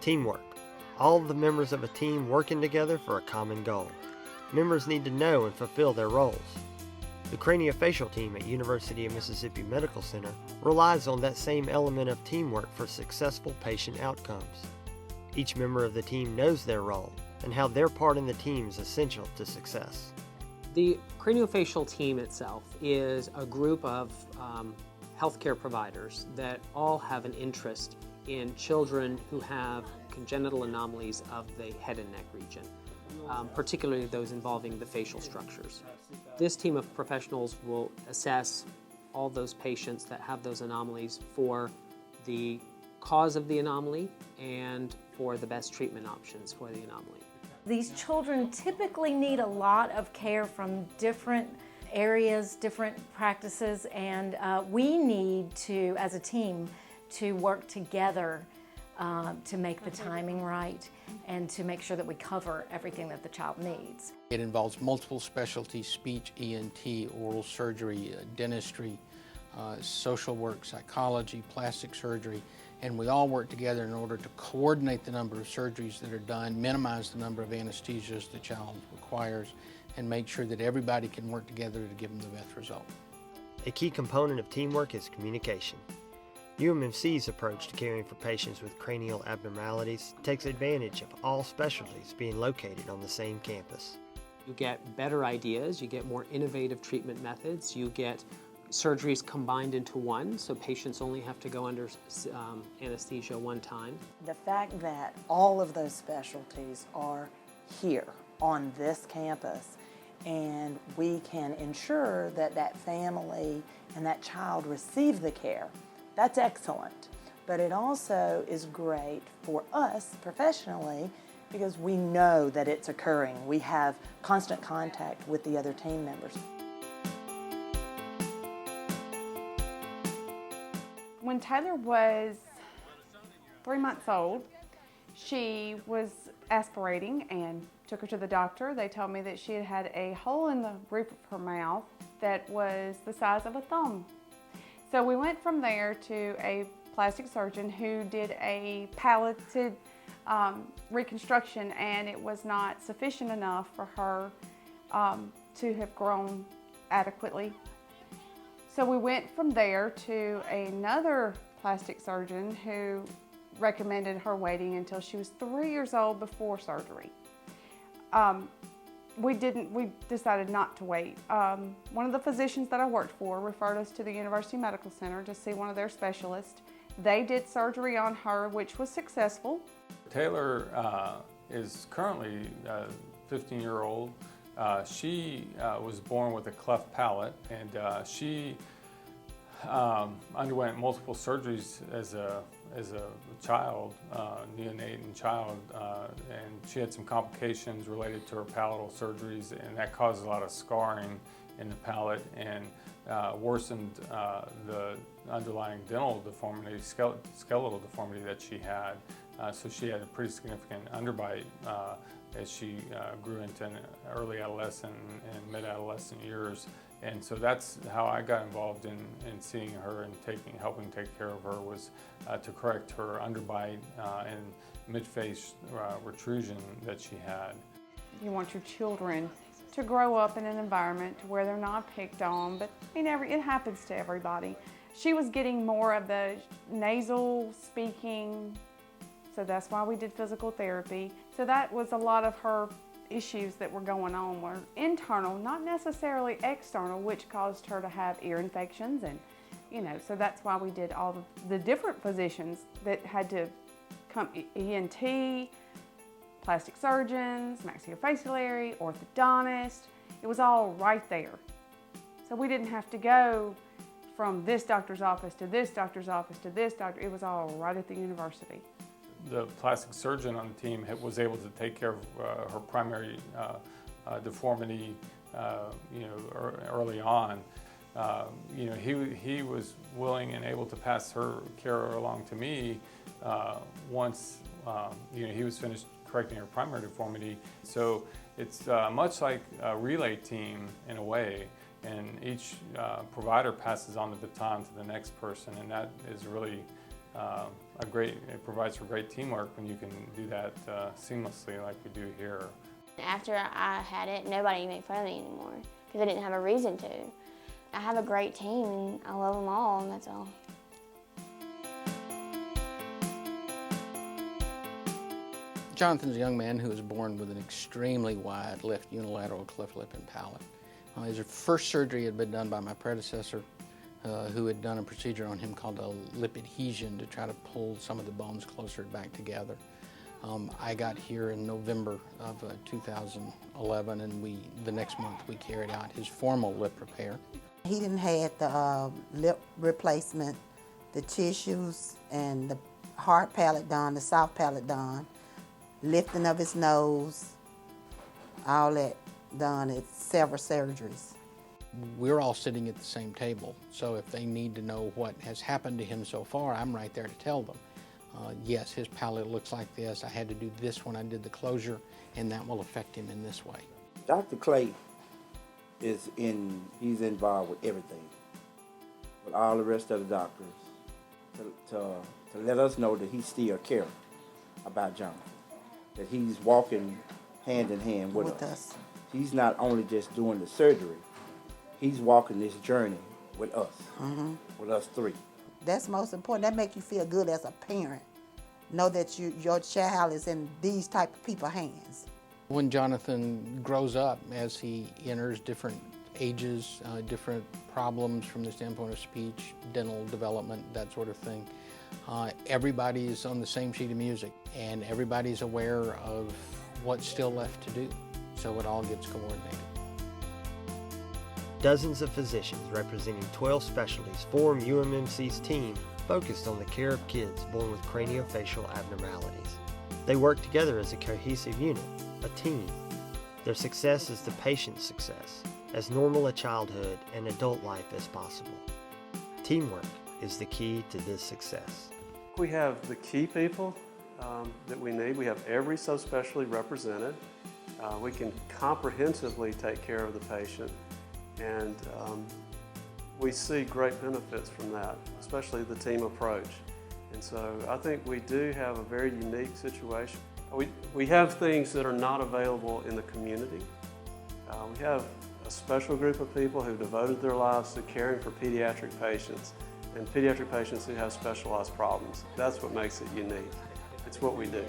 Teamwork. All of the members of a team working together for a common goal. Members need to know and fulfill their roles. The Craniofacial team at University of Mississippi Medical Center relies on that same element of teamwork for successful patient outcomes. Each member of the team knows their role and how their part in the team is essential to success. The Craniofacial team itself is a group of healthcare providers that all have an interest in children who have congenital anomalies of the head and neck region, particularly those involving the facial structures. This team of professionals will assess all those patients that have those anomalies for the cause of the anomaly and for the best treatment options for the anomaly. These children typically need a lot of care from different areas, different practices, and we need to, as a team, to work together to make the timing right and to make sure that we cover everything that the child needs. It involves multiple specialties: speech, ENT, oral surgery, dentistry, social work, psychology, plastic surgery, and we all work together in order to coordinate the number of surgeries that are done, minimize the number of anesthesias the child requires, and make sure that everybody can work together to give them the best result. A key component of teamwork is communication. UMMC's approach to caring for patients with cranial abnormalities takes advantage of all specialties being located on the same campus. You get better ideas, you get more innovative treatment methods, you get surgeries combined into one, so patients only have to go under anesthesia one time. The fact that all of those specialties are here on this campus, and we can ensure that that family and that child receive the care, that's excellent. But it also is great for us professionally because we know that it's occurring. We have constant contact with the other team members. When Taylor was 3 months old, she was aspirating and took her to the doctor. They told me that she had had a hole in the roof of her mouth that was the size of a thumb. So we went from there to a plastic surgeon who did a palliative reconstruction, and it was not sufficient enough for her to have grown adequately. So we went from there to another plastic surgeon who recommended her waiting until she was 3 years old before surgery. We decided not to wait. One of the physicians that I worked for referred us to the University Medical Center to see one of their specialists. They did surgery on her, which was successful. Taylor is currently a 15-year-old. She was born with a cleft palate, and she underwent multiple surgeries as a child, neonate and child, and she had some complications related to her palatal surgeries, and that caused a lot of scarring in the palate and worsened the underlying dental deformity, skeletal deformity that she had. So she had a pretty significant underbite as she grew into early adolescent and mid-adolescent years. And so that's how I got involved in seeing her and helping take care of her, was to correct her underbite and mid-face retrusion that she had. You want your children to grow up in an environment where they're not picked on, but it happens to everybody. She was getting more of the nasal speaking, so that's why we did physical therapy. So that was a lot of her issues that were going on were internal, not necessarily external, which caused her to have ear infections, and so that's why we did all the different physicians that had to come: ENT, plastic surgeons, maxillofacial, orthodontist. It was all right there. So we didn't have to go from this doctor's office to this doctor's office to this doctor. It was all right at the university. The plastic surgeon on the team was able to take care of her primary deformity, early on. He was willing and able to pass her care along to me once he was finished correcting her primary deformity. So it's much like a relay team in a way, and each provider passes on the baton to the next person, and that is really it provides for great teamwork when you can do that seamlessly like we do here. After I had it, nobody made fun of me anymore because I didn't have a reason to. I have a great team and I love them all, and that's all. Jonathan's a young man who was born with an extremely wide left unilateral cleft lip and palate. His first surgery had been done by my predecessor, who had done a procedure on him called a lip adhesion to try to pull some of the bones closer back together. I got here in November of 2011, and the next month we carried out his formal lip repair. He didn't have the lip replacement, the tissues, and the hard palate done, the soft palate done, lifting of his nose, all that done at several surgeries. We're all sitting at the same table, so if they need to know what has happened to him so far, I'm right there to tell them. Yes, his palate looks like this. I had to do this when I did the closure, and that will affect him in this way. Dr. Clay he's involved with everything, with all the rest of the doctors, to let us know that he still cares about Jonathan, that he's walking hand in hand with us. He's not only just doing the surgery, he's walking this journey with us, with us three. That's most important. That makes you feel good as a parent. Know that your child is in these type of people's hands. When Jonathan grows up, as he enters different ages, different problems from the standpoint of speech, dental development, that sort of thing, everybody's on the same sheet of music, and everybody's aware of what's still left to do, so it all gets coordinated. Dozens of physicians representing 12 specialties form UMMC's team focused on the care of kids born with craniofacial abnormalities. They work together as a cohesive unit, a team. Their success is the patient's success, as normal a childhood and adult life as possible. Teamwork is the key to this success. We have the key people that we need. We have every subspecialty represented. We can comprehensively take care of the patient, and we see great benefits from that, especially the team approach. And so I think we do have a very unique situation. We have things that are not available in the community. We have a special group of people who devoted their lives to caring for pediatric patients, and pediatric patients who have specialized problems. That's what makes it unique. It's what we do.